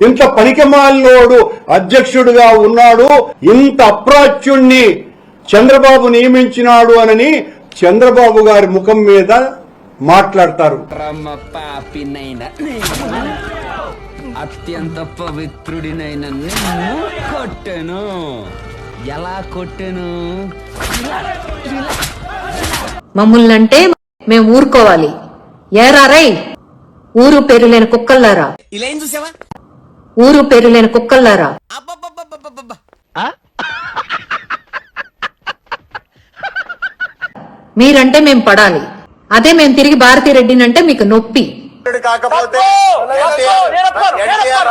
ఇంత పనికిమాలినోడు అధ్యక్షుడిగా ఉన్నాడు, ఇంత అప్రాచ్యుణ్ణి చంద్రబాబు నియమించినాడు అని చంద్రబాబు గారి ముఖం మీద మాట్లాడతారు. అత్యంత పవిత్రుడినైన కొట్టెను. ఎలా కొట్టెను? మమ్మల్ని అంటే మేము ఊరుకోవాలి. ఏరారై ఊరు పేరు లేని కుక్కల్లారా, ఇలా ఏం చూసావా? ఊరు పేరు లేని కుక్కల్లారా, మీరంటే మేం పడాలి. అదే మేము తిరిగి భారతిరెడ్డినంటే మీకు నొప్పి.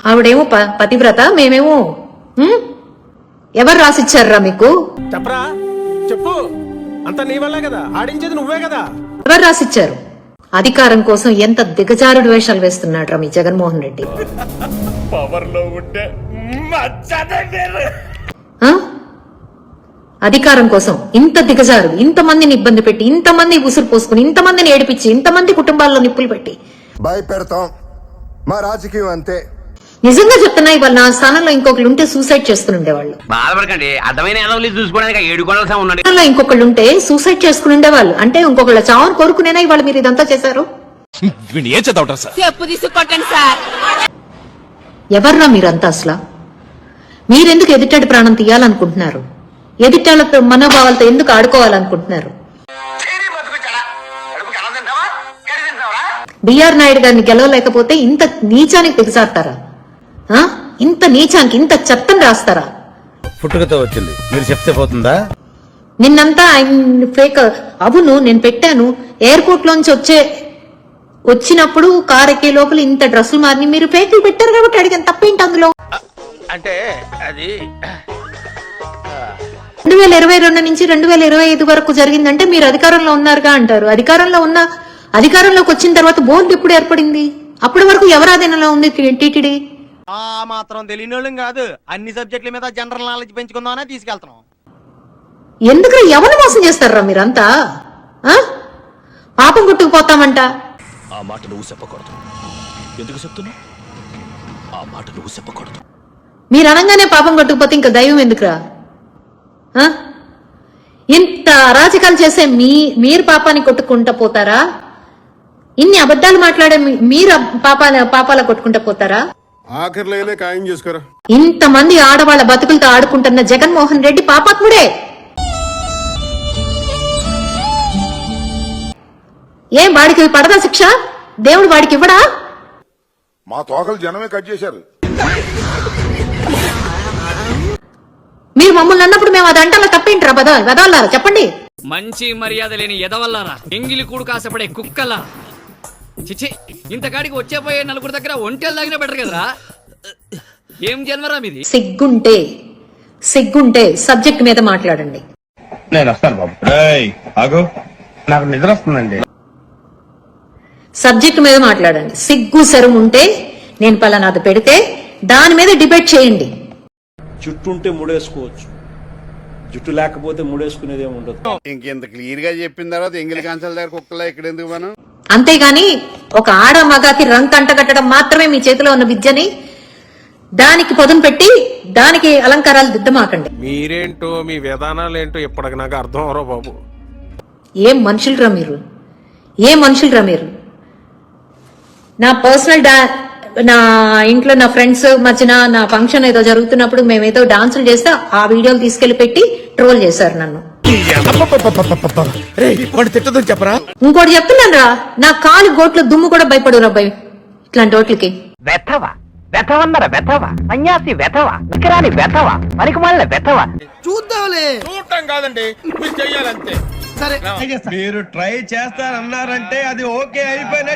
ఆవిడేమో పతివ్రత, మేమేమో ఎవరు రాసిచ్చారా మీకు? చెప్పరా, చెప్పు. అంత నీ వల్లే కదా, ఆడించేది నువ్వే కదా. ఎవరు రాసిచ్చారు? అధికారం కోసం ఎంత దిగజారుడు వేషాలు వేస్తున్నాడు రా మీ జగన్మోహన్ రెడ్డి. అధికారం కోసం ఇంత దిగజారు, ఇంతమందిని ఇబ్బంది పెట్టి, ఇంతమంది ఉసురు పోసుకుని, ఇంతమందిని ఏడిపించి, ఇంతమంది కుటుంబాల్లో నిప్పులు పెట్టి భయపెడతాం. మా రాజకీయం అంతే. నిజంగా చెప్తున్నా, ఇవాళ నా స్థానంలో ఇంకొకరు ఉంటే సూసైడ్ చేసుకుని ఉండేవాళ్ళు. బాధపడకండి, అర్థమైన చూసుకోవడానికి 7 గొడవలసా ఉన్నాడు. ఇంకొకళ్ళు ఉంటే సూసైడ్ చేసుకుని ఉండేవాళ్ళు. అంటే ఇంకొకళ్ళ చావును కోరుకునేనా ఇవాళ మీరు ఇదంతా చేశారు? ఎవర్రా మీరంతా అసలు? మీరెందుకు ఎదుటాడి ప్రాణం తీయాలనుకుంటున్నారు? ఎదుటాళ్ళతో మనోభావాలతో ఎందుకు ఆడుకోవాలనుకుంటున్నారు? బిఆర్ నాయుడు గారిని గెలవలేకపోతే ఇంత నీచానికి దిగజారుతారా? ఇంత నీచానికి ఇంత చెత్తను రాస్తారా? పుట్టుకతో వచ్చింది, మీరు చెప్తే పోతుందా? నిన్నంతా ఆయన ఫేక్. అవును, నేను పెట్టాను. ఎయిర్పోర్ట్ లోంచి వచ్చినప్పుడు కార్ ఎక్కే లోపల ఇంత డ్రెస్సులు మారిని మీరు ఫేక్లు పెట్టారు కాబట్టి అడిగాను. తప్పేంటి అందులో? అంటే అది 2022 నుంచి 2025 వరకు జరిగిందంటే మీరు అధికారంలో ఉన్నారుగా అంటారు. అధికారంలోకి వచ్చిన తర్వాత బోర్డు ఎప్పుడు ఏర్పడింది? అప్పటి వరకు ఎవరి ఆధీనంలో ఉంది టీటీడీ? మాత్రం తెలియని కాదు, అన్ని సబ్జెక్టుల మీద జనరల్ నాలెడ్జ్ పెంచుకుందామనే తీసుకెళ్తున్నాం. ఎందుకు ఎవరు మోసం చేస్తారా మీరంతా? పాపం కొట్టుకుపోతామంట. ఆ మాట నువ్వు చెప్పకూడదు. ఎందుకు చెప్తున్నా? ఆ మాట నువ్వు చెప్పకూడదు. మీరు అనగానే పాపం కొట్టుకుపోతే ఇంకా దైవం ఎందుకురా? ఇంత అరాచకాలు చేసే మీరు పాపాన్ని కొట్టుకుంటా పోతారా? ఇన్ని అబద్ధాలు మాట్లాడే మీరు పాపాల కొట్టుకుంటా పోతారా? ఆఖరిలో ఖాయం చేసుకోరా. ఇంతమంది ఆడవాళ్ల బతుకులతో ఆడుకుంటున్న జగన్మోహన్ రెడ్డి పాపాత్ముడే. ఏం వాడికి పడదా శిక్ష? దేవుడు వాడికి ఇవ్వడా? మా తోకలు జనమే కట్ చేశారు. మీరు మమ్మల్ని అన్నప్పుడు మేము అది అంటారా? తప్పేంట్రా వదలారా? చెప్పండి. మంచి మర్యాద లేని ఎదవల్లారా, ఎంగిలి కూడు కాసపడే కుక్కలా. చిచి, ఇంతకాడికి వచ్చేపోయే నలుగురు దగ్గర ఒంటెలు తాగిన బెటర్ కదరా. ఏం జన్మరా మీది? సిగ్గుంటే సబ్జెక్ట్ మీద మాట్లాడండి. నేను వస్తాను బాబు. ఆగు, నాకు నిద్ర వస్తుందండి. సబ్జెక్ట్ మీద మాట్లాడండి. సిగ్గు సెరం ఉంటే నేను పలానాది పెడితే దాని మీద డిబేట్ చేయండి. జుట్టు ఉంటే ముడేసుకోవచ్చు, జుట్టు లేకపోతే ముడేసుకునేది ఏమి ఉండదు. ఇంకెంత క్లియర్ గా చెప్పిన తర్వాత ఎంగిలి కాంచాల దగ్గర కుక్కలా ఇక్కడ ఎందుకు మనం? అంతేగాని ఒక ఆడ మగాకి రంగు అంటగట్టడం మాత్రమే మీ చేతిలో ఉన్న విద్యని దానికి పొదును పెట్టి దానికి అలంకారాలు దిద్దమాకండి. మీరేంటో మీ విధానాలు ఏంటో ఇప్పటికి నాకు అర్థం అవరో బాబు. ఏం మనుషులరా మీరు? నా పర్సనల్ నా ఇంట్లో నా ఫ్రెండ్స్ మధ్యన నా ఫంక్షన్ ఏదో జరుగుతున్నప్పుడు మేమేదో డాన్సులు చేస్తే ఆ వీడియోలు తీసుకెళ్లి పెట్టి ట్రోల్ చేశారు నన్ను. చెప్పరా? ఇంకోటి చెప్తున్నాను రా, నా కాలు గోట్ల దుమ్ము కూడా భయపడు రబ్బాయి ఇట్లాంటి ఓట్లకి. చూడటం కాదండి, మీరు చెయ్యాలంతే. మీరు ట్రై చేస్తారన్నారంటే అది ఓకే అయిపోయిన